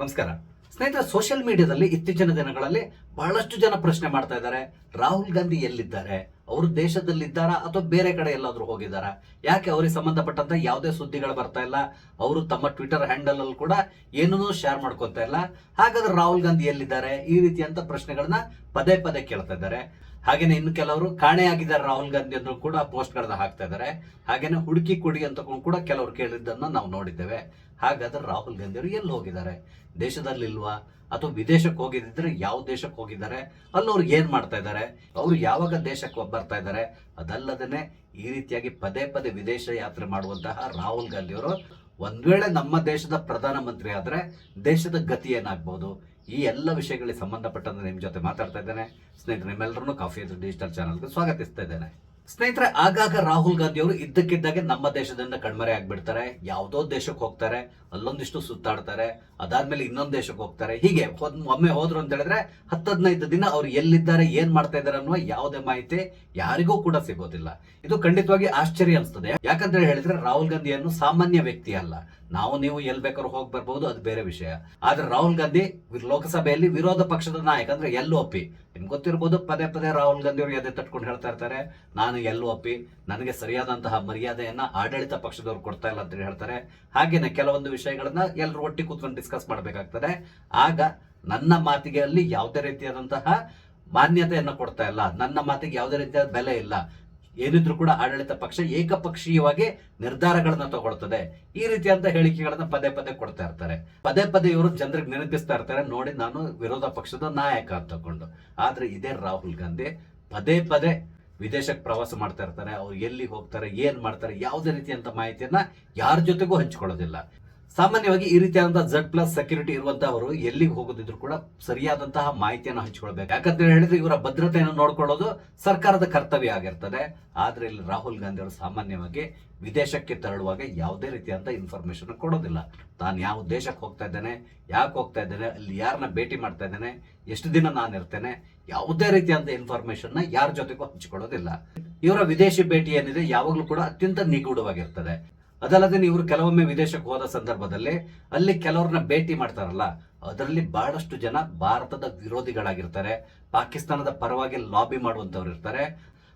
ನಮಸ್ಕಾರ ಸ್ನೇಹಿತರೆ, ಸೋಷಿಯಲ್ ಮೀಡಿಯಾದಲ್ಲಿ ಇತ್ತೀಚಿನ ದಿನಗಳಲ್ಲಿ ಬಹಳಷ್ಟು ಜನ ಪ್ರಶ್ನೆ ಮಾಡ್ತಾ ಇದ್ದಾರೆ. ರಾಹುಲ್ ಗಾಂಧಿ ಎಲ್ಲಿದ್ದಾರೆ? ಅವರು ದೇಶದಲ್ಲಿದ್ದಾರಾ ಅಥವಾ ಬೇರೆ ಕಡೆ ಎಲ್ಲಾದ್ರೂ ಹೋಗಿದ್ದಾರಾ? ಯಾಕೆ ಅವರಿಗೆ ಸಂಬಂಧಪಟ್ಟಂತ ಯಾವುದೇ ಸುದ್ದಿಗಳು ಬರ್ತಾ ಇಲ್ಲ? ಅವರು ತಮ್ಮ ಟ್ವಿಟರ್ ಹ್ಯಾಂಡಲ್ ಅಲ್ಲಿ ಕೂಡ ಏನನ್ನೂ ಶೇರ್ ಮಾಡ್ಕೊತಾ ಇಲ್ಲ. ಹಾಗಾದ್ರೆ ರಾಹುಲ್ ಗಾಂಧಿ ಎಲ್ಲಿದ್ದಾರೆ? ಈ ರೀತಿಯಂತ ಪ್ರಶ್ನೆಗಳನ್ನ ಪದೇ ಪದೇ ಕೇಳ್ತಾ ಇದ್ದಾರೆ. ಹಾಗೇನೆ ಇನ್ನು ಕೆಲವರು ಕಾಣೆಯಾಗಿದ್ದಾರೆ ರಾಹುಲ್ ಗಾಂಧಿ ಅಂತ ಕೂಡ ಪೋಸ್ಟ್ ಗಳನ್ನ ಹಾಕ್ತಾ ಇದ್ದಾರೆ. ಹಾಗೇನೆ ಹುಡುಕಿ ಕೊಡಿ ಅಂತ ಕೂಡ ಕೆಲವರು ಕೇಳಿದ್ದನ್ನ ನಾವು ನೋಡಿದ್ದೇವೆ. ಹಾಗಾದ್ರೆ ರಾಹುಲ್ ಗಾಂಧಿ ಅವರು ಎಲ್ಲಿ ಹೋಗಿದ್ದಾರೆ? ದೇಶದಲ್ಲಿಲ್ವಾ ಅಥವಾ ವಿದೇಶಕ್ಕೆ ಹೋಗಿದ್ರೆ ಯಾವ ದೇಶಕ್ಕೆ ಹೋಗಿದ್ದಾರೆ? ಅಲ್ಲಿ ಅವ್ರು ಏನ್ ಮಾಡ್ತಾ ಇದ್ದಾರೆ? ಅವರು ಯಾವಾಗ ದೇಶಕ್ಕೆ ಬರ್ತಾ ಇದ್ದಾರೆ? ಅದಲ್ಲದೇ ಈ ರೀತಿಯಾಗಿ ಪದೇ ಪದೇ ವಿದೇಶ ಯಾತ್ರೆ ಮಾಡುವಂತಹ ರಾಹುಲ್ ಗಾಂಧಿ ಅವರು ಒಂದ್ ವೇಳೆ ನಮ್ಮ ದೇಶದ ಪ್ರಧಾನಮಂತ್ರಿ ಆದ್ರೆ ದೇಶದ ಗತಿ ಏನಾಗ್ಬಹುದು? ಈ ಎಲ್ಲ ವಿಷಯಗಳಿಗೆ ಸಂಬಂಧಪಟ್ಟಂತೆ ನಿಮ್ ಜೊತೆ ಮಾತಾಡ್ತಾ ಇದ್ದೇನೆ. ಸ್ನೇಹಿತರೆ, ನಿಮ್ಮೆಲ್ಲರನ್ನು ಕಾಫಿ ಡಿಜಿಟಲ್ ಚಾನಲ್ಗೆ ಸ್ವಾಗತಿಸ್ತಾ ಇದ್ದೇನೆ. ಸ್ನೇಹಿತರೆ, ಆಗಾಗ ರಾಹುಲ್ ಗಾಂಧಿ ಅವರು ಇದ್ದಕ್ಕಿದ್ದಾಗೆ ನಮ್ಮ ದೇಶದಿಂದ ಕಣ್ಮರೆ ಆಗ್ಬಿಡ್ತಾರೆ. ಯಾವುದೋ ದೇಶಕ್ಕೆ ಹೋಗ್ತಾರೆ, ಅಲ್ಲೊಂದಿಷ್ಟು ಸುತ್ತಾಡ್ತಾರೆ, ಅದಾದ್ಮೇಲೆ ಇನ್ನೊಂದು ದೇಶಕ್ಕೆ ಹೋಗ್ತಾರೆ. ಹೀಗೆ ಒಮ್ಮೆ ಹೋದ್ರು ಅಂತ ಹೇಳಿದ್ರೆ 10-15 ದಿನ ಅವ್ರು ಎಲ್ಲಿದ್ದಾರೆ, ಏನ್ ಮಾಡ್ತಾ ಇದ್ದಾರೆ ಅನ್ನುವ ಯಾವುದೇ ಮಾಹಿತಿ ಯಾರಿಗೂ ಕೂಡ ಸಿಗೋದಿಲ್ಲ. ಇದು ಖಂಡಿತವಾಗಿ ಆಶ್ಚರ್ಯ ಅನಿಸ್ತದೆ. ಯಾಕಂತ ಹೇಳಿದ್ರೆ ರಾಹುಲ್ ಗಾಂಧಿ ಏನು ಸಾಮಾನ್ಯ ವ್ಯಕ್ತಿ ಅಲ್ಲ. ನಾವು ನೀವು ಎಲ್ ಬೇಕಾದ್ರೂ ಹೋಗಿ ಬರ್ಬಹುದು, ಅದು ಬೇರೆ ವಿಷಯ. ಆದ್ರೆ ರಾಹುಲ್ ಗಾಂಧಿ ಲೋಕಸಭೆಯಲ್ಲಿ ವಿರೋಧ ಪಕ್ಷದ ನಾಯಕ, ಅಂದ್ರೆ LOP. ನಿಮ್ಗೆ ಗೊತ್ತಿರ್ಬೋದು, ಪದೇ ಪದೇ ರಾಹುಲ್ ಗಾಂಧಿ ಅವರು ಎದೆ ತಟ್ಕೊಂಡು ಹೇಳ್ತಾ ಇರ್ತಾರೆ, ನಾನು LOP, ನನಗೆ ಸರಿಯಾದಂತಹ ಮರ್ಯಾದೆಯನ್ನ ಆಡಳಿತ ಪಕ್ಷದವ್ರು ಕೊಡ್ತಾ ಇಲ್ಲ ಅಂತ ಹೇಳ್ತಾರೆ. ಹಾಗೇನೆ ಕೆಲವೊಂದು ವಿಷಯಗಳನ್ನ ಎಲ್ಲರೂ ಒಟ್ಟಿಗೆ ಕೂತ್ಕೊಂಡು ಡಿಸ್ಕಸ್ ಮಾಡ್ಬೇಕಾಗ್ತದೆ. ಆಗ ನನ್ನ ಮಾತಿಗೆ ಅಲ್ಲಿ ಯಾವುದೇ ರೀತಿಯಾದಂತಹ ಮಾನ್ಯತೆಯನ್ನ ಕೊಡ್ತಾ ಇಲ್ಲ, ನನ್ನ ಮಾತಿಗೆ ಯಾವುದೇ ರೀತಿಯಾದ ಬೆಲೆ ಇಲ್ಲ. ಏನಿದ್ರು ಕೂಡ ಆಡಳಿತ ಪಕ್ಷ ಏಕಪಕ್ಷೀಯವಾಗಿ ನಿರ್ಧಾರಗಳನ್ನ ತಗೊಳ್ತದೆ. ಈ ರೀತಿಯಂತ ಹೇಳಿಕೆಗಳನ್ನ ಪದೇ ಪದೇ ಕೊಡ್ತಾ ಇರ್ತಾರೆ. ಪದೇ ಪದೇ ಇವರು ಜನರಿಗೆ ನೆನಪಿಸ್ತಾ ಇರ್ತಾರೆ, ನೋಡಿ ನಾನು ವಿರೋಧ ಪಕ್ಷದ ನಾಯಕ ಅಂತ ತಕೊಂಡು. ಆದ್ರೆ ಇದೇ ರಾಹುಲ್ ಗಾಂಧಿ ಪದೇ ಪದೇ ವಿದೇಶಕ್ಕೆ ಪ್ರವಾಸ ಮಾಡ್ತಾ ಇರ್ತಾರೆ. ಅವ್ರು ಎಲ್ಲಿ ಹೋಗ್ತಾರೆ, ಏನ್ ಮಾಡ್ತಾರೆ, ಯಾವುದೇ ರೀತಿಯಂತ ಮಾಹಿತಿಯನ್ನ ಯಾರ ಜೊತೆಗೂ ಹಂಚಿಕೊಳ್ಳೋದಿಲ್ಲ. ಸಾಮಾನ್ಯವಾಗಿ ಈ ರೀತಿಯಾದಂತಹ Z+ ಸೆಕ್ಯೂರಿಟಿ ಇರುವಂತಹವರು ಎಲ್ಲಿಗೆ ಹೋಗೋದಿದ್ರು ಕೂಡ ಸರಿಯಾದಂತಹ ಮಾಹಿತಿಯನ್ನು ಹಂಚಿಕೊಳ್ಬೇಕು. ಯಾಕಂತ ಹೇಳಿದ್ರೆ ಇವರ ಭದ್ರತೆಯನ್ನು ನೋಡ್ಕೊಳ್ಳೋದು ಸರ್ಕಾರದ ಕರ್ತವ್ಯ ಆಗಿರ್ತದೆ. ಆದ್ರೆ ಇಲ್ಲಿ ರಾಹುಲ್ ಗಾಂಧಿ ಅವರು ಸಾಮಾನ್ಯವಾಗಿ ವಿದೇಶಕ್ಕೆ ತೆರಳುವಾಗ ಯಾವುದೇ ರೀತಿಯಾದಂತಹ ಇನ್ಫಾರ್ಮೇಶನ್ ಕೊಡೋದಿಲ್ಲ. ತಾನು ಯಾವ ದೇಶಕ್ಕೆ ಹೋಗ್ತಾ ಇದ್ದೇನೆ, ಯಾಕೆ ಹೋಗ್ತಾ ಇದ್ದೇನೆ, ಅಲ್ಲಿ ಯಾರನ್ನ ಭೇಟಿ ಮಾಡ್ತಾ ಇದ್ದೇನೆ, ಎಷ್ಟು ದಿನ ನಾನು ಇರ್ತೇನೆ, ಯಾವುದೇ ರೀತಿಯಾದ ಇನ್ಫಾರ್ಮೇಶನ್ ಯಾರ ಜೊತೆಗೂ ಹಂಚಿಕೊಳ್ಳೋದಿಲ್ಲ. ಇವರ ವಿದೇಶಿ ಭೇಟಿ ಏನಿದೆ ಯಾವಾಗಲೂ ಕೂಡ ಅತ್ಯಂತ ನಿಗೂಢವಾಗಿರ್ತದೆ. ಅದಲ್ಲದೆ ಇವರು ಕೆಲವೊಮ್ಮೆ ವಿದೇಶಕ್ಕೆ ಹೋದ ಸಂದರ್ಭದಲ್ಲಿ ಅಲ್ಲಿ ಕೆಲವ್ರನ್ನ ಭೇಟಿ ಮಾಡ್ತಾರಲ್ಲ, ಅದರಲ್ಲಿ ಬಹಳಷ್ಟು ಜನ ಭಾರತದ ವಿರೋಧಿಗಳಾಗಿರ್ತಾರೆ, ಪಾಕಿಸ್ತಾನದ ಪರವಾಗಿ ಲಾಬಿ ಮಾಡುವಂತವ್ರು ಇರ್ತಾರೆ.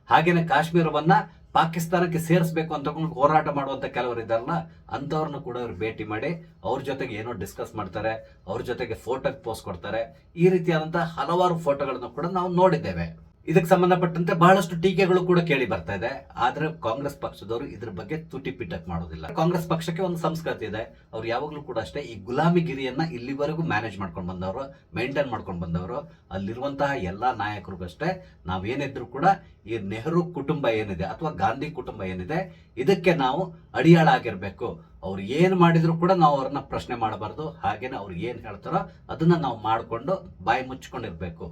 ಹಾಗೇನೆ ಕಾಶ್ಮೀರವನ್ನ ಪಾಕಿಸ್ತಾನಕ್ಕೆ ಸೇರಿಸಬೇಕು ಅಂತ ಹೋರಾಟ ಮಾಡುವಂತ ಕೆಲವರು ಇದ್ದಾರಲ್ಲ, ಅಂತವ್ರನ್ನ ಕೂಡ ಇವರು ಭೇಟಿ ಮಾಡಿ ಅವ್ರ ಜೊತೆಗೆ ಏನೋ ಡಿಸ್ಕಸ್ ಮಾಡ್ತಾರೆ, ಅವ್ರ ಜೊತೆಗೆ ಫೋಟೋಗೆ ಪೋಸ್ಟ್ ಕೊಡ್ತಾರೆ. ಈ ರೀತಿಯಾದಂತಹ ಹಲವಾರು ಫೋಟೋಗಳನ್ನು ಕೂಡ ನಾವು ನೋಡಿದ್ದೇವೆ. ಇದಕ್ಕೆ ಸಂಬಂಧಪಟ್ಟಂತೆ ಬಹಳಷ್ಟು ಟೀಕೆಗಳು ಕೂಡ ಕೇಳಿ ಬರ್ತಾ ಇದೆ. ಆದ್ರೆ ಕಾಂಗ್ರೆಸ್ ಪಕ್ಷದವರು ಇದ್ರ ಬಗ್ಗೆ ತುಟಿ ಪಿಟಕ್ ಮಾಡೋದಿಲ್ಲ. ಕಾಂಗ್ರೆಸ್ ಪಕ್ಷಕ್ಕೆ ಒಂದು ಸಂಸ್ಕೃತಿ ಇದೆ. ಅವ್ರು ಯಾವಾಗ್ಲೂ ಕೂಡ ಅಷ್ಟೇ ಈ ಗುಲಾಮಿಗಿರಿಯನ್ನ ಇಲ್ಲಿವರೆಗೂ ಮ್ಯಾನೇಜ್ ಮಾಡ್ಕೊಂಡು ಬಂದವರು, ಮೇಂಟೈನ್ ಮಾಡ್ಕೊಂಡು ಬಂದವರು. ಅಲ್ಲಿರುವಂತಹ ಎಲ್ಲಾ ನಾಯಕರಿಗೂ ಅಷ್ಟೇ, ನಾವೇನಿದ್ರು ಕೂಡ ಈ ನೆಹರು ಕುಟುಂಬ ಏನಿದೆ ಅಥವಾ ಗಾಂಧಿ ಕುಟುಂಬ ಏನಿದೆ, ಇದಕ್ಕೆ ನಾವು ಅಡಿಯಾಳ ಆಗಿರ್ಬೇಕು. ಅವ್ರು ಏನ್ ಮಾಡಿದ್ರು ಕೂಡ ನಾವು ಅವ್ರನ್ನ ಪ್ರಶ್ನೆ ಮಾಡಬಾರ್ದು. ಹಾಗೇನೆ ಅವ್ರು ಏನ್ ಹೇಳ್ತಾರೋ ಅದನ್ನ ನಾವು ಮಾಡ್ಕೊಂಡು ಬಾಯಿ ಮುಚ್ಕೊಂಡಿರ್ಬೇಕು.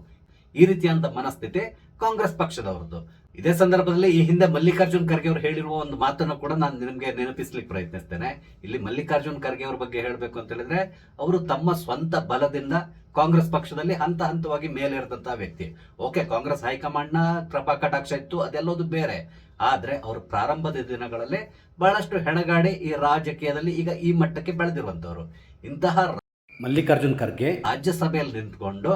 ಈ ರೀತಿಯಾದ ಮನಸ್ಥಿತಿ ಕಾಂಗ್ರೆಸ್ ಪಕ್ಷದವರದ್ದು. ಇದೇ ಸಂದರ್ಭದಲ್ಲಿ ಈ ಹಿಂದೆ ಮಲ್ಲಿಕಾರ್ಜುನ್ ಖರ್ಗೆ ಅವರು ಹೇಳಿರುವ ಒಂದು ಮಾತನ್ನು ಕೂಡ ನಾನು ನಿಮಗೆ ನೆನಪಿಸ್ಲಿಕ್ಕೆ ಪ್ರಯತ್ನಿಸ್ತೇನೆ. ಇಲ್ಲಿ ಮಲ್ಲಿಕಾರ್ಜುನ್ ಖರ್ಗೆ ಅವ್ರ ಬಗ್ಗೆ ಹೇಳಬೇಕು ಅಂತ ಹೇಳಿದ್ರೆ, ಅವರು ತಮ್ಮ ಸ್ವಂತ ಬಲದಿಂದ ಕಾಂಗ್ರೆಸ್ ಪಕ್ಷದಲ್ಲಿ ಹಂತ ಹಂತವಾಗಿ ಮೇಲೇರಿದಂತಹ ವ್ಯಕ್ತಿ. ಓಕೆ, ಕಾಂಗ್ರೆಸ್ ಹೈಕಮಾಂಡ್ ನ ಕೃಪಾ ಕಟಾಕ್ಷ ಇತ್ತು, ಅದೆಲ್ಲದು ಬೇರೆ. ಆದ್ರೆ ಅವರು ಪ್ರಾರಂಭದ ದಿನಗಳಲ್ಲಿ ಬಹಳಷ್ಟು ಹೆಣಗಾಡಿ ಈ ರಾಜಕೀಯದಲ್ಲಿ ಈಗ ಈ ಮಟ್ಟಕ್ಕೆ ಬೆಳೆದಿರುವಂತವ್ರು. ಇಂತಹ ಮಲ್ಲಿಕಾರ್ಜುನ್ ಖರ್ಗೆ ರಾಜ್ಯಸಭೆಯಲ್ಲಿ ನಿಂತ್ಕೊಂಡು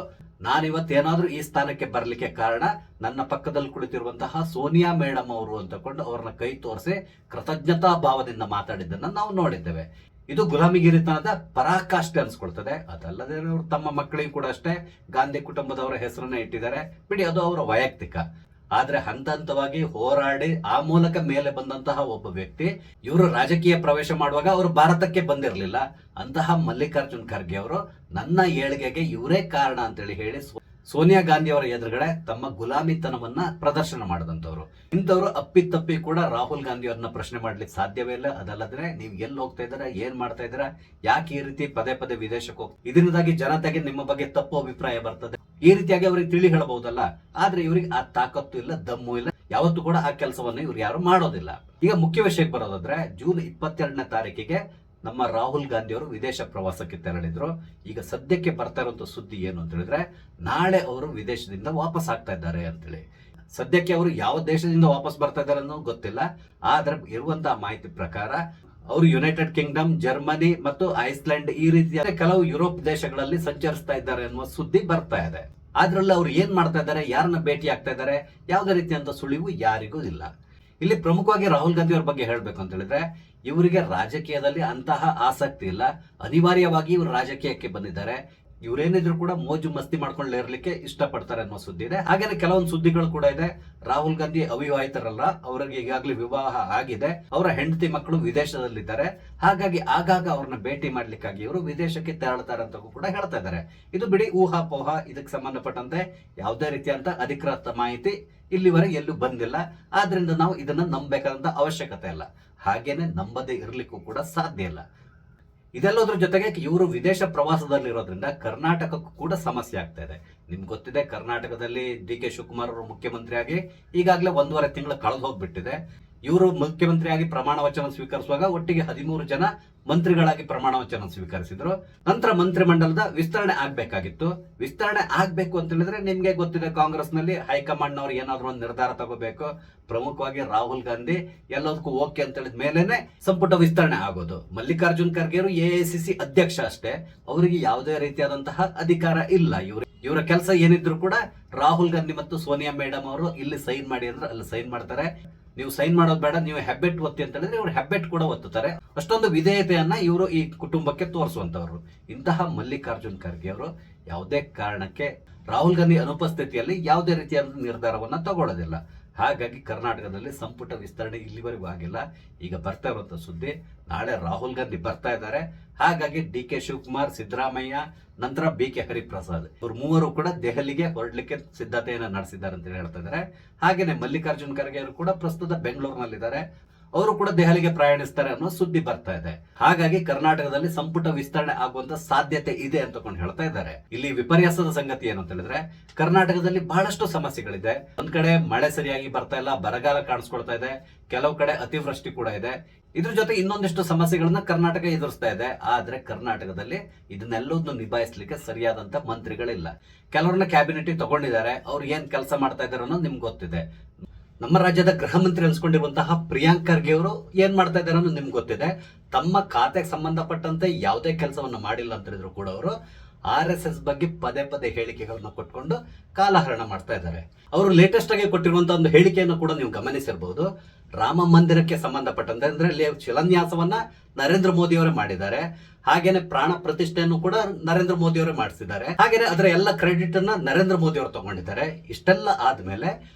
ನಾನಿವತ್ತೇನಾದ್ರೂ ಈ ಸ್ಥಾನಕ್ಕೆ ಬರಲಿಕ್ಕೆ ಕಾರಣ ನನ್ನ ಪಕ್ಕದಲ್ಲಿ ಕುಳಿತಿರುವಂತಹ ಸೋನಿಯಾ ಮೇಡಮ್ ಅವರು ಅಂತಕೊಂಡು ಅವ್ರನ್ನ ಕೈ ತೋರಿಸಿ ಕೃತಜ್ಞತಾ ಭಾವದಿಂದ ಮಾತಾಡಿದ್ದನ್ನ ನಾವು ನೋಡಿದ್ದೇವೆ. ಇದು ಗುಲಾಮಿಗಿರಿತನದ ಪರಾಕಾಷ್ಠೆ ಅನ್ಸ್ಕೊಳ್ತದೆ. ಅದಲ್ಲದೆ ಅವರು ತಮ್ಮ ಮಕ್ಕಳಿಗೂ ಕೂಡ ಅಷ್ಟೇ ಗಾಂಧಿ ಕುಟುಂಬದವರ ಹೆಸರನ್ನ ಇಟ್ಟಿದ್ದಾರೆ. ಬಿಡಿ, ಅದು ಅವರ ವೈಯಕ್ತಿಕ. ಆದ್ರೆ ಹಂತ ಹಂತವಾಗಿ ಹೋರಾಡಿ ಆ ಮೂಲಕ ಮೇಲೆ ಬಂದಂತಹ ಒಬ್ಬ ವ್ಯಕ್ತಿ, ಇವರು ರಾಜಕೀಯ ಪ್ರವೇಶ ಮಾಡುವಾಗ ಅವರು ಭಾರತಕ್ಕೆ ಬಂದಿರಲಿಲ್ಲ. ಅಂತಹ ಮಲ್ಲಿಕಾರ್ಜುನ್ ಖರ್ಗೆ ಅವರು ನನ್ನ ಏಳಿಗೆಗೆ ಇವರೇ ಕಾರಣ ಅಂತೇಳಿ ಹೇಳಿ ಸೋನಿಯಾ ಗಾಂಧಿ ಅವರ ಎದುರುಗಡೆ ತಮ್ಮ ಗುಲಾಮಿತನವನ್ನ ಪ್ರದರ್ಶನ ಮಾಡಿದಂತವ್ರು. ಇಂಥವ್ರು ಅಪ್ಪಿತಪ್ಪಿ ಕೂಡ ರಾಹುಲ್ ಗಾಂಧಿ ಅವ್ರನ್ನ ಪ್ರಶ್ನೆ ಮಾಡ್ಲಿಕ್ಕೆ ಸಾಧ್ಯವೇ ಇಲ್ಲ. ಅದಲ್ಲದ್ರೆ ನೀವು ಎಲ್ಲಿ ಹೋಗ್ತಾ ಇದ್ದೀರಾ, ಏನ್ ಮಾಡ್ತಾ ಇದ್ದೀರಾ, ಯಾಕೆ ಈ ರೀತಿ ಪದೇ ಪದೇ ವಿದೇಶಕ್ಕೆ ಹೋಗ್ತಾ, ಇದರಿಂದಾಗಿ ಜನತೆಗೆ ನಿಮ್ಮ ಬಗ್ಗೆ ತಪ್ಪು ಅಭಿಪ್ರಾಯ ಬರ್ತದೆ. ಈ ರೀತಿಯಾಗಿ ಅವ್ರಿಗೆ ತಿಳಿ ಹೇಳಬಹುದಲ್ಲ. ಆದ್ರೆ ಇವ್ರಿಗೆ ಆ ತಾಕತ್ತು ಇಲ್ಲ, ದಮ್ಮು ಇಲ್ಲ. ಯಾವತ್ತೂ ಕೂಡ ಆ ಕೆಲಸವನ್ನು ಇವ್ರು ಯಾರು ಮಾಡೋದಿಲ್ಲ. ಈಗ ಮುಖ್ಯ ವಿಷಯಕ್ಕೆ ಬರೋದಾದ್ರೆ, ಜೂನ್ 22ನೇ ತಾರೀಕಿಗೆ ನಮ್ಮ ರಾಹುಲ್ ಗಾಂಧಿ ಅವರು ವಿದೇಶ ಪ್ರವಾಸಕ್ಕೆ ತೆರಳಿದ್ರು. ಈಗ ಸದ್ಯಕ್ಕೆ ಬರ್ತಾ ಇರುವಂತ ಸುದ್ದಿ ಏನು ಅಂತ ಹೇಳಿದ್ರೆ, ನಾಳೆ ಅವರು ವಿದೇಶದಿಂದ ವಾಪಸ್ ಆಗ್ತಾ ಇದ್ದಾರೆ ಅಂತೇಳಿ. ಸದ್ಯಕ್ಕೆ ಅವರು ಯಾವ ದೇಶದಿಂದ ವಾಪಸ್ ಬರ್ತಾ ಇದ್ದಾರೆ ಅನ್ನೋದು ಗೊತ್ತಿಲ್ಲ. ಆದ್ರೆ ಇರುವಂತಹ ಮಾಹಿತಿ ಪ್ರಕಾರ ಅವರು ಯುನೈಟೆಡ್ ಕಿಂಗ್ಡಮ್, ಜರ್ಮನಿ ಮತ್ತು ಐಸ್ಲ್ಯಾಂಡ್ ಈ ರೀತಿಯ ಕೆಲವು ಯುರೋಪ್ ದೇಶಗಳಲ್ಲಿ ಸಂಚರಿಸ್ತಾ ಇದ್ದಾರೆ ಅನ್ನುವ ಸುದ್ದಿ ಬರ್ತಾ ಇದೆ. ಅದ್ರಲ್ಲಿ ಅವ್ರು ಏನ್ ಮಾಡ್ತಾ ಇದ್ದಾರೆ, ಯಾರನ್ನ ಭೇಟಿ ಆಗ್ತಾ ಇದ್ದಾರೆ, ಯಾವುದೇ ರೀತಿಯಂತ ಸುಳಿವು ಯಾರಿಗೂ ಇಲ್ಲ. ಇಲ್ಲಿ ಪ್ರಮುಖವಾಗಿ ರಾಹುಲ್ ಗಾಂಧಿ ಅವ್ರ ಬಗ್ಗೆ ಹೇಳ್ಬೇಕು ಅಂತ ಹೇಳಿದ್ರೆ, ಇವರಿಗೆ ರಾಜಕೀಯದಲ್ಲಿ ಅಂತಹ ಆಸಕ್ತಿ ಇಲ್ಲ. ಅನಿವಾರ್ಯವಾಗಿ ಇವರು ರಾಜಕೀಯಕ್ಕೆ ಬಂದಿದ್ದಾರೆ. ಇವರೇನಿದ್ರು ಕೂಡ ಮೋಜು ಮಸ್ತಿ ಮಾಡ್ಕೊಂಡು ಇರ್ಲಿಕ್ಕೆ ಇಷ್ಟಪಡ್ತಾರೆ ಅನ್ನೋ ಸುದ್ದಿ ಇದೆ. ಹಾಗೇನೆ ಕೆಲವೊಂದು ಸುದ್ದಿಗಳು ಕೂಡ ಇದೆ. ರಾಹುಲ್ ಗಾಂಧಿ ಅವಿವಾಹಿತರಲ್ಲ, ಅವರಿಗೆ ಈಗಾಗಲೇ ವಿವಾಹ ಆಗಿದೆ, ಅವರ ಹೆಂಡತಿ ಮಕ್ಕಳು ವಿದೇಶದಲ್ಲಿದ್ದಾರೆ. ಹಾಗಾಗಿ ಆಗಾಗ ಅವ್ರನ್ನ ಭೇಟಿ ಮಾಡ್ಲಿಕ್ಕಾಗಿ ಇವರು ವಿದೇಶಕ್ಕೆ ತೆರಳುತ್ತಾರೆ ಅಂತ ಕೂಡ ಹೇಳ್ತಾ ಇದ್ದಾರೆ. ಇದು ಬಿಡಿ ಊಹಾಪೋಹ. ಇದಕ್ಕೆ ಸಂಬಂಧಪಟ್ಟಂತೆ ಯಾವುದೇ ರೀತಿಯಂತ ಅಧಿಕೃತ ಮಾಹಿತಿ ಇಲ್ಲಿವರೆಗೆ ಎಲ್ಲೂ ಬಂದಿಲ್ಲ. ಆದ್ರಿಂದ ನಾವು ಇದನ್ನ ನಂಬಬೇಕಾದಂತ ಅವಶ್ಯಕತೆ ಇಲ್ಲ. ಹಾಗೇನೆ ನಂಬದೇ ಇರ್ಲಿಕ್ಕೂ ಕೂಡ ಸಾಧ್ಯ ಇಲ್ಲ. ಇದೆಲ್ಲದ್ರ ಜೊತೆಗೆ ಇವರು ವಿದೇಶ ಪ್ರವಾಸದಲ್ಲಿರೋದ್ರಿಂದ ಕರ್ನಾಟಕಕ್ಕೂ ಕೂಡ ಸಮಸ್ಯೆ ಆಗ್ತಾ ಇದೆ. ನಿಮ್ಗೆ ಗೊತ್ತಿದೆ, ಕರ್ನಾಟಕದಲ್ಲಿ ಡಿ.ಕೆ. ಶಿವಕುಮಾರ್ ಅವರು ಮುಖ್ಯಮಂತ್ರಿಯಾಗಿ ಈಗಾಗಲೇ 1.5 ತಿಂಗಳು ಕಳೆದು ಹೋಗ್ಬಿಟ್ಟಿದೆ. ಇವರು ಮುಖ್ಯಮಂತ್ರಿಯಾಗಿ ಪ್ರಮಾಣ ವಚನ ಸ್ವೀಕರಿಸುವಾಗ ಒಟ್ಟಿಗೆ 13 ಜನ ಮಂತ್ರಿಗಳಾಗಿ ಪ್ರಮಾಣ ವಚನ ಸ್ವೀಕರಿಸಿದ್ರು. ನಂತರ ಮಂತ್ರಿಮಂಡಲದ ವಿಸ್ತರಣೆ ಆಗ್ಬೇಕಾಗಿತ್ತು. ವಿಸ್ತರಣೆ ಆಗ್ಬೇಕು ಅಂತ ಹೇಳಿದ್ರೆ ನಿಮ್ಗೆ ಗೊತ್ತಿದೆ, ಕಾಂಗ್ರೆಸ್ ನಲ್ಲಿ ಹೈಕಮಾಂಡ್ ನವರು ಏನಾದ್ರು ಒಂದು ನಿರ್ಧಾರ ತಗೋಬೇಕು. ಪ್ರಮುಖವಾಗಿ ರಾಹುಲ್ ಗಾಂಧಿ ಎಲ್ಲದಕ್ಕೂ ಓಕೆ ಅಂತ ಹೇಳಿದ ಮೇಲೆನೆ ಸಂಪುಟ ವಿಸ್ತರಣೆ ಆಗೋದು. ಮಲ್ಲಿಕಾರ್ಜುನ್ ಖರ್ಗೆ ಅವರು ಎಐಸಿಸಿ ಅಧ್ಯಕ್ಷ ಅಷ್ಟೇ, ಅವರಿಗೆ ಯಾವುದೇ ರೀತಿಯಾದಂತಹ ಅಧಿಕಾರ ಇಲ್ಲ. ಇವರ ಕೆಲಸ ಏನಿದ್ರು ಕೂಡ ರಾಹುಲ್ ಗಾಂಧಿ ಮತ್ತು ಸೋನಿಯಾ ಮೇಡಮ್ ಅವರು ಇಲ್ಲಿ ಸೈನ್ ಮಾಡಿ ಅಂದ್ರೆ ಅಲ್ಲಿ ಸೈನ್ ಮಾಡ್ತಾರೆ. ನೀವು ಸೈನ್ ಮಾಡೋದು ಬೇಡ, ನೀವು ಹೆಬ್ಬೆಟ್ ಒತ್ತಿ ಅಂತ ಹೇಳಿದ್ರೆ ಇವರು ಹೆಬ್ಬೆಟ್ ಕೂಡ ಒತ್ತುತ್ತಾರೆ. ಅಷ್ಟೊಂದು ವಿಧೇಯತೆಯನ್ನ ಇವರು ಈ ಕುಟುಂಬಕ್ಕೆ ತೋರಿಸುವಂತವರು. ಇಂತಹ ಮಲ್ಲಿಕಾರ್ಜುನ್ ಖರ್ಗೆ ಅವರು ಯಾವುದೇ ಕಾರಣಕ್ಕೆ ರಾಹುಲ್ ಗಾಂಧಿ ಅನುಪಸ್ಥಿತಿಯಲ್ಲಿ ಯಾವುದೇ ರೀತಿಯಾದ ನಿರ್ಧಾರವನ್ನ ತಗೊಳ್ಳೋದಿಲ್ಲ. ಹಾಗಾಗಿ ಕರ್ನಾಟಕದಲ್ಲಿ ಸಂಪುಟ ವಿಸ್ತರಣೆ ಇಲ್ಲಿವರೆಗೂ ಆಗಿಲ್ಲ. ಈಗ ಬರ್ತಾ ಇರುವಂತ ಸುದ್ದಿ, ನಾಳೆ ರಾಹುಲ್ ಗಾಂಧಿ ಬರ್ತಾ ಇದ್ದಾರೆ. ಹಾಗಾಗಿ ಡಿ.ಕೆ. ಶಿವಕುಮಾರ್, ಸಿದ್ದರಾಮಯ್ಯ, ನಂತರ ಬಿ.ಕೆ. ಹರಿಪ್ರಸಾದ್ ಇವರು ಮೂವರು ಕೂಡ ದೆಹಲಿಗೆ ಹೊರಡ್ಲಿಕ್ಕೆ ಸಿದ್ಧತೆಯನ್ನ ನಡೆಸಿದ್ದಾರೆ ಅಂತ ಹೇಳ್ತಾ ಇದ್ದಾರೆ. ಹಾಗೇನೆ ಮಲ್ಲಿಕಾರ್ಜುನ್ ಖರ್ಗೆ ಅವರು ಕೂಡ ಪ್ರಸ್ತುತ ಬೆಂಗಳೂರಿನಲ್ಲಿದ್ದಾರೆ. ಅವರು ಕೂಡ ದೆಹಲಿಗೆ ಪ್ರಯಾಣಿಸ್ತಾರೆ ಅನ್ನೋ ಸುದ್ದಿ ಬರ್ತಾ ಇದೆ. ಹಾಗಾಗಿ ಕರ್ನಾಟಕದಲ್ಲಿ ಸಂಪುಟ ವಿಸ್ತರಣೆ ಆಗುವಂತ ಸಾಧ್ಯತೆ ಇದೆ ಅಂತಕೊಂಡು ಹೇಳ್ತಾ ಇದ್ದಾರೆ. ಇಲ್ಲಿ ವಿಪರ್ಯಾಸದ ಸಂಗತಿ ಏನು ಅಂತ ಹೇಳಿದ್ರೆ, ಕರ್ನಾಟಕದಲ್ಲಿ ಬಹಳಷ್ಟು ಸಮಸ್ಯೆಗಳಿದೆ. ಒಂದ್ ಕಡೆ ಮಳೆ ಸರಿಯಾಗಿ ಬರ್ತಾ ಇಲ್ಲ, ಬರಗಾಲ ಕಾಣಿಸ್ಕೊಳ್ತಾ ಇದೆ, ಕೆಲವು ಕಡೆ ಅತಿವೃಷ್ಟಿ ಕೂಡ ಇದೆ. ಇದ್ರ ಜೊತೆ ಇನ್ನೊಂದಿಷ್ಟು ಸಮಸ್ಯೆಗಳನ್ನ ಕರ್ನಾಟಕ ಎದುರಿಸ್ತಾ ಇದೆ. ಆದ್ರೆ ಕರ್ನಾಟಕದಲ್ಲಿ ಇದನ್ನೆಲ್ಲದನ್ನು ನಿಭಾಯಿಸಲಿಕ್ಕೆ ಸರಿಯಾದಂತ ಮಂತ್ರಿಗಳಿಲ್ಲ. ಕೆಲವ್ರನ್ನ ಕ್ಯಾಬಿನೆಟ್ ತಗೊಂಡಿದ್ದಾರೆ, ಅವ್ರು ಏನ್ ಕೆಲಸ ಮಾಡ್ತಾ ಇದಾರೆ ಅನ್ನೋದು ನಿಮ್ಗೆ ಗೊತ್ತಿದೆ. ನಮ್ಮ ರಾಜ್ಯದ ಗೃಹ ಮಂತ್ರಿ ಅನ್ಸ್ಕೊಂಡಿರುವಂತಹ ಪ್ರಿಯಾಂಕ್ ಖರ್ಗೆ ಅವರು ಏನ್ ಮಾಡ್ತಾ ಇದ್ದಾರೆ ಅನ್ನೋದು ನಿಮ್ಗೆ ಗೊತ್ತಿದೆ. ತಮ್ಮ ಖಾತೆಗೆ ಸಂಬಂಧಪಟ್ಟಂತೆ ಯಾವುದೇ ಕೆಲಸವನ್ನು ಮಾಡಿಲ್ಲ ಅಂತ ಹೇಳಿದ್ರು ಕೂಡ ಅವರು RSS ಬಗ್ಗೆ ಪದೇ ಪದೇ ಹೇಳಿಕೆಗಳನ್ನ ಕೊಟ್ಕೊಂಡು ಕಾಲಹರಣ ಮಾಡ್ತಾ ಇದ್ದಾರೆ. ಅವರು ಲೇಟೆಸ್ಟ್ ಆಗಿ ಕೊಟ್ಟಿರುವಂತಹ ಒಂದು ಹೇಳಿಕೆಯನ್ನು ಕೂಡ ನೀವು ಗಮನಿಸಿರಬಹುದು. ರಾಮ ಮಂದಿರಕ್ಕೆ ಸಂಬಂಧಪಟ್ಟಂತೆ ಅಂದ್ರೆ ಅಲ್ಲಿ ಶಿಲಾನ್ಯಾಸವನ್ನ ನರೇಂದ್ರ ಮೋದಿ ಅವರೇ ಮಾಡಿದ್ದಾರೆ. ಹಾಗೇನೆ ಪ್ರಾಣ ಪ್ರತಿಷ್ಠೆಯನ್ನು ಕೂಡ ನರೇಂದ್ರ ಮೋದಿ ಅವರೇ ಮಾಡಿಸಿದ್ದಾರೆ. ಹಾಗೇನೆ ಅದರ ಎಲ್ಲ ಕ್ರೆಡಿಟ್ ಅನ್ನ ನರೇಂದ್ರ ಮೋದಿ ಅವರು ತಗೊಂಡಿದ್ದಾರೆ. ಇಷ್ಟೆಲ್ಲ ಆದ್ಮೇಲೆ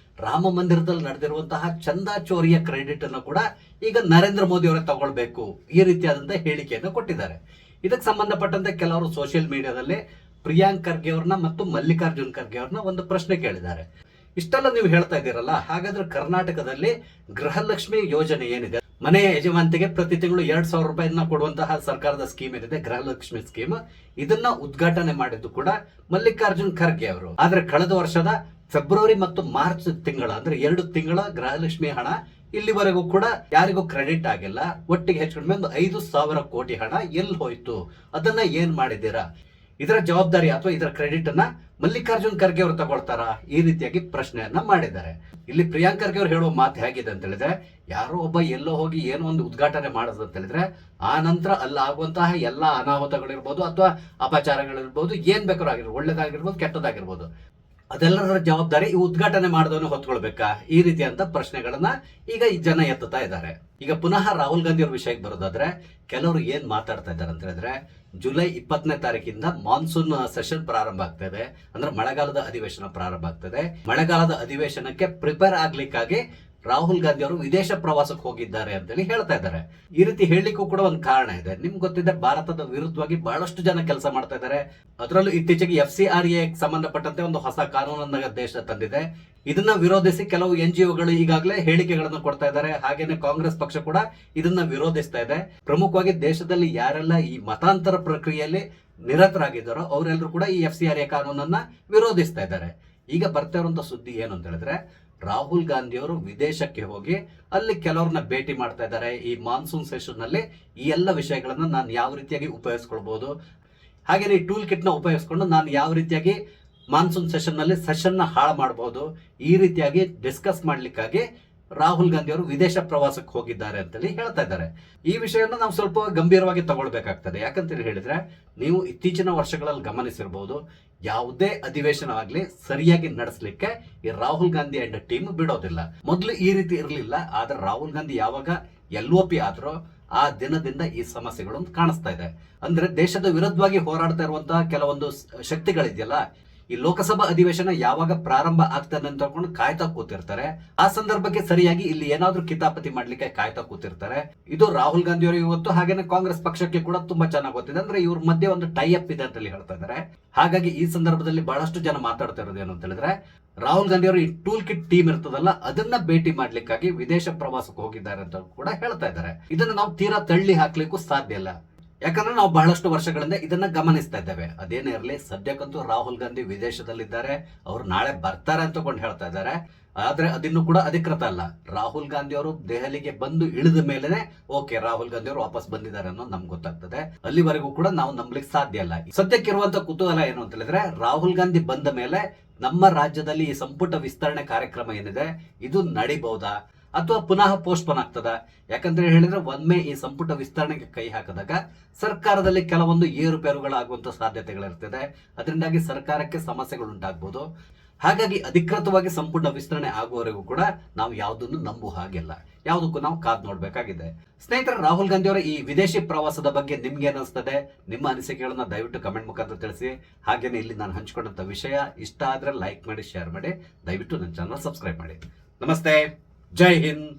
ರಾಮ ಮಂದಿರದಲ್ಲಿ ನಡೆದಿರುವಂತಹ ಚಂದಾ ಚೋರಿಯ ಕ್ರೆಡಿಟ್ ಅನ್ನು ಕೂಡ ಈಗ ನರೇಂದ್ರ ಮೋದಿ ಅವರೇ ತಗೊಳ್ಬೇಕು, ಈ ರೀತಿಯಾದಂತಹ ಹೇಳಿಕೆಯನ್ನು ಕೊಟ್ಟಿದ್ದಾರೆ. ಇದಕ್ಕೆ ಸಂಬಂಧಪಟ್ಟಂತೆ ಕೆಲವರು ಸೋಷಿಯಲ್ ಮೀಡಿಯಾದಲ್ಲಿ ಪ್ರಿಯಾಂಕ್ ಖರ್ಗೆ ಅವ್ರನ್ನ ಮತ್ತು ಮಲ್ಲಿಕಾರ್ಜುನ್ ಖರ್ಗೆ ಅವ್ರನ್ನ ಒಂದು ಪ್ರಶ್ನೆ ಕೇಳಿದ್ದಾರೆ. ಇಷ್ಟೆಲ್ಲ ನೀವು ಹೇಳ್ತಾ ಇದ್ದೀರಲ್ಲ, ಹಾಗಾದ್ರೆ ಕರ್ನಾಟಕದಲ್ಲಿ ಗೃಹಲಕ್ಷ್ಮಿ ಯೋಜನೆ ಏನಿದೆ, ಮನೆಯ ಯಜಮಾಂತಿಗೆ ಪ್ರತಿ ತಿಂಗಳು 2,000 ರೂಪಾಯಿನ ಕೊಡುವಂತಹ ಸರ್ಕಾರದ ಸ್ಕೀಮ್ ಏನಿದೆ, ಗೃಹಲಕ್ಷ್ಮಿ ಸ್ಕೀಮ್, ಇದನ್ನ ಉದ್ಘಾಟನೆ ಮಾಡಿದ್ದು ಕೂಡ ಮಲ್ಲಿಕಾರ್ಜುನ್ ಖರ್ಗೆ ಅವರು. ಆದ್ರೆ ಕಳೆದ ವರ್ಷದ ಫೆಬ್ರವರಿ ಮತ್ತು ಮಾರ್ಚ್ ತಿಂಗಳ ಅಂದ್ರೆ 2 ತಿಂಗಳ ಗೃಹಲಕ್ಷ್ಮಿ ಹಣ ಇಲ್ಲಿವರೆಗೂ ಕೂಡ ಯಾರಿಗೂ ಕ್ರೆಡಿಟ್ ಆಗಿಲ್ಲ. ಒಟ್ಟಿಗೆ ಹೆಚ್ಚು ಕಡಿಮೆ ಒಂದು 5,000 ಕೋಟಿ ಹಣ ಎಲ್ಲಿ ಹೋಯ್ತು, ಅದನ್ನ ಏನ್ ಮಾಡಿದ್ದೀರಾ? ಇದರ ಜವಾಬ್ದಾರಿ ಅಥವಾ ಇದರ ಕ್ರೆಡಿಟ್ ಅನ್ನ ಮಲ್ಲಿಕಾರ್ಜುನ್ ಖರ್ಗೆ ಅವರು ತಗೊಳ್ತಾರಾ? ಈ ರೀತಿಯಾಗಿ ಪ್ರಶ್ನೆಯನ್ನ ಮಾಡಿದ್ದಾರೆ. ಇಲ್ಲಿ ಪ್ರಿಯಾಂಕ್ ಖರ್ಗೆ ಅವರು ಹೇಳುವ ಮಾತು ಹೇಗಿದೆ ಅಂತ ಹೇಳಿದ್ರೆ, ಯಾರೋ ಒಬ್ಬ ಎಲ್ಲೋ ಹೋಗಿ ಏನೋ ಒಂದು ಉದ್ಘಾಟನೆ ಮಾಡೋದು ಅಂತ ಹೇಳಿದ್ರೆ ಆ ನಂತರ ಅಲ್ಲಿ ಆಗುವಂತಹ ಎಲ್ಲಾ ಅನಾಹುತಗಳಿರ್ಬೋದು ಅಥವಾ ಅಪಚಾರಗಳಿರ್ಬೋದು, ಏನ್ ಬೇಕಾದ್ರೂ ಆಗಿರ್ಬೋದು, ಒಳ್ಳೇದಾಗಿರ್ಬೋದು ಕೆಟ್ಟದಾಗಿರ್ಬೋದು, ಅದೆಲ್ಲರ ಜವಾಬ್ದಾರಿ ಈ ಉದ್ಘಾಟನೆ ಮಾಡಿದವನು ಹೊತ್ಕೊಳ್ಬೇಕಾ? ಈ ರೀತಿಯಂತ ಪ್ರಶ್ನೆಗಳನ್ನ ಈಗ ಈ ಜನ ಎತ್ತುತ್ತಾ ಇದ್ದಾರೆ. ಈಗ ಪುನಃ ರಾಹುಲ್ ಗಾಂಧಿ ಅವ್ರ ವಿಷಯಕ್ಕೆ ಬರೋದಾದ್ರೆ, ಕೆಲವರು ಏನ್ ಮಾತಾಡ್ತಾ ಇದ್ದಾರೆ ಅಂತ ಹೇಳಿದ್ರೆ, ಜುಲೈ 20ನೇ ತಾರೀಕಿಂದ ಮಾನ್ಸೂನ್ ಸೆಷನ್ ಪ್ರಾರಂಭ ಆಗ್ತಾ ಇದೆ. ಅಂದ್ರೆ ಮಳೆಗಾಲದ ಅಧಿವೇಶನ ಪ್ರಾರಂಭ ಆಗ್ತದೆ. ಮಳೆಗಾಲದ ಅಧಿವೇಶನಕ್ಕೆ ಪ್ರಿಪೇರ್ ಆಗ್ಲಿಕ್ಕಾಗಿ ರಾಹುಲ್ ಗಾಂಧಿ ಅವರು ವಿದೇಶ ಪ್ರವಾಸಕ್ಕೆ ಹೋಗಿದ್ದಾರೆ ಅಂತೇಳಿ ಹೇಳ್ತಾ ಇದ್ದಾರೆ. ಈ ರೀತಿ ಹೇಳಲಿಕ್ಕೂ ಕೂಡ ಒಂದು ಕಾರಣ ಇದೆ. ನಿಮ್ಗೆ ಗೊತ್ತಿದೆ, ಭಾರತದ ವಿರುದ್ಧವಾಗಿ ಬಹಳಷ್ಟು ಜನ ಕೆಲಸ ಮಾಡ್ತಾ ಇದ್ದಾರೆ. ಅದರಲ್ಲೂ ಇತ್ತೀಚೆಗೆ FCRA ಸಂಬಂಧಪಟ್ಟಂತೆ ಒಂದು ಹೊಸ ಕಾನೂನನ್ನ ದೇಶ ತಂದಿದೆ. ಇದನ್ನ ವಿರೋಧಿಸಿ ಕೆಲವು NGOಗಳು ಈಗಾಗಲೇ ಹೇಳಿಕೆಗಳನ್ನು ಕೊಡ್ತಾ ಇದ್ದಾರೆ. ಹಾಗೇನೆ ಕಾಂಗ್ರೆಸ್ ಪಕ್ಷ ಕೂಡ ಇದನ್ನ ವಿರೋಧಿಸ್ತಾ ಇದೆ. ಪ್ರಮುಖವಾಗಿ ದೇಶದಲ್ಲಿ ಯಾರೆಲ್ಲ ಈ ಮತಾಂತರ ಪ್ರಕ್ರಿಯೆಯಲ್ಲಿ ನಿರತರಾಗಿದ್ದಾರೋ ಅವರೆಲ್ಲರೂ ಕೂಡ ಈ FCRA ಕಾನೂನನ್ನ ವಿರೋಧಿಸ್ತಾ ಇದ್ದಾರೆ. ಈಗ ಬರ್ತಾ ಇರುವಂತ ಸುದ್ದಿ ಏನು ಅಂತ ಹೇಳಿದ್ರೆ, ರಾಹುಲ್ ಗಾಂಧಿ ಅವರು ವಿದೇಶಕ್ಕೆ ಹೋಗಿ ಅಲ್ಲಿ ಕೆಲವ್ರನ್ನ ಭೇಟಿ ಮಾಡ್ತಾ ಇದ್ದಾರೆ. ಈ ಮಾನ್ಸೂನ್ ಸೆಷನ್ ನಲ್ಲಿ ಈ ಎಲ್ಲ ವಿಷಯಗಳನ್ನ ನಾನು ಯಾವ ರೀತಿಯಾಗಿ ಉಪಯೋಗಿಸ್ಕೊಳ್ಬಹುದು, ಹಾಗೆ ಈ ಟೂಲ್ ಕಿಟ್ ನ ಉಪಯೋಗಿಸ್ಕೊಂಡು ನಾನು ಯಾವ ರೀತಿಯಾಗಿ ಮಾನ್ಸೂನ್ ಸೆಷನ್ ನಲ್ಲಿ ಸೆಷನ್ ನ ಹಾಳು ಮಾಡಬಹುದು, ಈ ರೀತಿಯಾಗಿ ಡಿಸ್ಕಸ್ ಮಾಡ್ಲಿಕ್ಕಾಗಿ ರಾಹುಲ್ ಗಾಂಧಿ ಅವರು ವಿದೇಶ ಪ್ರವಾಸಕ್ಕೆ ಹೋಗಿದ್ದಾರೆ ಅಂತೇಳಿ ಹೇಳ್ತಾ ಇದ್ದಾರೆ. ಈ ವಿಷಯವನ್ನು ನಾವು ಸ್ವಲ್ಪ ಗಂಭೀರವಾಗಿ ತಗೊಳ್ಬೇಕಾಗ್ತದೆ. ಯಾಕಂತೇಳಿ ಹೇಳಿದ್ರೆ, ನೀವು ಇತ್ತೀಚಿನ ವರ್ಷಗಳಲ್ಲಿ ಗಮನಿಸಿರಬಹುದು, ಯಾವುದೇ ಅಧಿವೇಶನ ಆಗ್ಲಿ ಸರಿಯಾಗಿ ನಡೆಸಲಿಕ್ಕೆ ಈ ರಾಹುಲ್ ಗಾಂಧಿ ಅಂಡ್ ಟೀಮ್ ಬಿಡೋದಿಲ್ಲ. ಮೊದಲು ಈ ರೀತಿ ಇರಲಿಲ್ಲ. ಆದ್ರೆ ರಾಹುಲ್ ಗಾಂಧಿ ಯಾವಾಗ LOP ಆದ್ರೂ ಆ ದಿನದಿಂದ ಈ ಸಮಸ್ಯೆಗಳು ಕಾಣಿಸ್ತಾ ಇದೆ. ಅಂದ್ರೆ ದೇಶದ ವಿರುದ್ಧವಾಗಿ ಹೋರಾಡ್ತಾ ಇರುವಂತಹ ಕೆಲವೊಂದು ಶಕ್ತಿಗಳಿದೆಯಲ್ಲ, ಈ ಲೋಕಸಭಾ ಅಧಿವೇಶನ ಯಾವಾಗ ಪ್ರಾರಂಭ ಆಗ್ತದೆ ಅಂತ ಹೇಳ್ಕೊಂಡು ಕಾಯ್ತಾ ಕೂತಿರ್ತಾರೆ. ಆ ಸಂದರ್ಭಕ್ಕೆ ಸರಿಯಾಗಿ ಇಲ್ಲಿ ಏನಾದ್ರೂ ಕಿತಾಪತಿ ಮಾಡ್ಲಿಕ್ಕೆ ಕಾಯ್ತಾ ಕೂತಿರ್ತಾರೆ. ಇದು ರಾಹುಲ್ ಗಾಂಧಿ ಅವರು ಇವತ್ತು, ಹಾಗೇನೆ ಕಾಂಗ್ರೆಸ್ ಪಕ್ಷಕ್ಕೆ ಕೂಡ ತುಂಬಾ ಚೆನ್ನಾಗಿ ಗೊತ್ತಿದೆ. ಅಂದ್ರೆ ಇವ್ರ ಮಧ್ಯೆ ಒಂದು ಟೈ ಅಪ್ ಇದೆ ಅಂತ ಹೇಳ್ತಾ ಇದ್ದಾರೆ. ಹಾಗಾಗಿ ಈ ಸಂದರ್ಭದಲ್ಲಿ ಬಹಳಷ್ಟು ಜನ ಮಾತಾಡ್ತಾ ಇರೋದು ಏನು ಅಂತ ಹೇಳಿದ್ರೆ, ರಾಹುಲ್ ಗಾಂಧಿ ಅವರು ಈ ಟೂಲ್ ಕಿಟ್ ಟೀಮ್ ಇರ್ತದಲ್ಲ, ಅದನ್ನ ಭೇಟಿ ಮಾಡ್ಲಿಕ್ಕಾಗಿ ವಿದೇಶ ಪ್ರವಾಸಕ್ಕೆ ಹೋಗಿದ್ದಾರೆ ಅಂತ ಕೂಡ ಹೇಳ್ತಾ ಇದ್ದಾರೆ. ಇದನ್ನ ನಾವು ತೀರಾ ತಳ್ಳಿ ಹಾಕ್ಲಿಕ್ಕೂ ಸಾಧ್ಯ ಇಲ್ಲ. ಯಾಕಂದ್ರೆ ನಾವು ಬಹಳಷ್ಟು ವರ್ಷಗಳಿಂದ ಇದನ್ನ ಗಮನಿಸ್ತಾ ಇದ್ದೇವೆ. ಅದೇನೇ ಇರಲಿ, ಸದ್ಯಕ್ಕಂತೂ ರಾಹುಲ್ ಗಾಂಧಿ ವಿದೇಶದಲ್ಲಿದ್ದಾರೆ, ಅವ್ರು ನಾಳೆ ಬರ್ತಾರೆ ಅಂತಕೊಂಡು ಹೇಳ್ತಾ ಇದ್ದಾರೆ. ಆದ್ರೆ ಅದಿನ್ನೂ ಕೂಡ ಅಧಿಕೃತ ಅಲ್ಲ. ರಾಹುಲ್ ಗಾಂಧಿ ಅವರು ದೆಹಲಿಗೆ ಬಂದು ಇಳಿದ ಮೇಲೆನೆ ಓಕೆ, ರಾಹುಲ್ ಗಾಂಧಿ ಅವರು ವಾಪಸ್ ಬಂದಿದ್ದಾರೆ ಅನ್ನೋದು ನಮ್ಗೆ ಗೊತ್ತಾಗ್ತದೆ. ಅಲ್ಲಿವರೆಗೂ ಕೂಡ ನಾವು ನಂಬಲಿಕ್ಕೆ ಸಾಧ್ಯ ಇಲ್ಲ. ಸದ್ಯಕ್ಕಿರುವಂತ ಕುತೂಹಲ ಏನು ಅಂತ ಹೇಳಿದ್ರೆ, ರಾಹುಲ್ ಗಾಂಧಿ ಬಂದ ಮೇಲೆ ನಮ್ಮ ರಾಜ್ಯದಲ್ಲಿ ಈ ಸಂಪುಟ ವಿಸ್ತರಣೆ ಕಾರ್ಯಕ್ರಮ ಏನಿದೆ ಇದು ನಡಿಬಹುದಾ ಅಥವಾ ಪುನಃ ಪೋಸ್ಟ್ಪೋನ್ ಆಗ್ತದ? ಯಾಕಂದ್ರೆ ಹೇಳಿದ್ರೆ, ಒಮ್ಮೆ ಈ ಸಂಪುಟ ವಿಸ್ತರಣೆಗೆ ಕೈ ಹಾಕಿದಾಗ ಸರ್ಕಾರದಲ್ಲಿ ಕೆಲವೊಂದು ಏರುಪೇರುಗಳಾಗುವಂತ ಸಾಧ್ಯತೆಗಳಿರ್ತದೆ. ಅದರಿಂದಾಗಿ ಸರ್ಕಾರಕ್ಕೆ ಸಮಸ್ಯೆಗಳು ಉಂಟಾಗಬಹುದು. ಹಾಗಾಗಿ ಅಧಿಕೃತವಾಗಿ ಸಂಪುಟ ವಿಸ್ತರಣೆ ಆಗುವವರೆಗೂ ಕೂಡ ನಾವು ಯಾವುದನ್ನು ನಂಬುವ ಹಾಗಿಲ್ಲ. ಯಾವುದಕ್ಕೂ ನಾವು ಕಾದ್ ನೋಡ್ಬೇಕಾಗಿದೆ. ಸ್ನೇಹಿತರೆ, ರಾಹುಲ್ ಗಾಂಧಿ ಅವರ ಈ ವಿದೇಶಿ ಪ್ರವಾಸದ ಬಗ್ಗೆ ನಿಮ್ಗೆ ಅನಿಸ್ತದೆ? ನಿಮ್ಮ ಅನಿಸಿಕೆಗಳನ್ನ ದಯವಿಟ್ಟು ಕಮೆಂಟ್ ಮುಖಾಂತರ ತಿಳಿಸಿ. ಹಾಗೇನೆ ಇಲ್ಲಿ ನಾನು ಹಂಚಿಕೊಂಡಂತ ವಿಷಯ ಇಷ್ಟ ಆದ್ರೆ ಲೈಕ್ ಮಾಡಿ, ಶೇರ್ ಮಾಡಿ. ದಯವಿಟ್ಟು ನನ್ನ ಚಾನಲ್ ಸಬ್ಸ್ಕ್ರೈಬ್ ಮಾಡಿ. ನಮಸ್ತೆ, ಜೈ ಹಿಂದ್.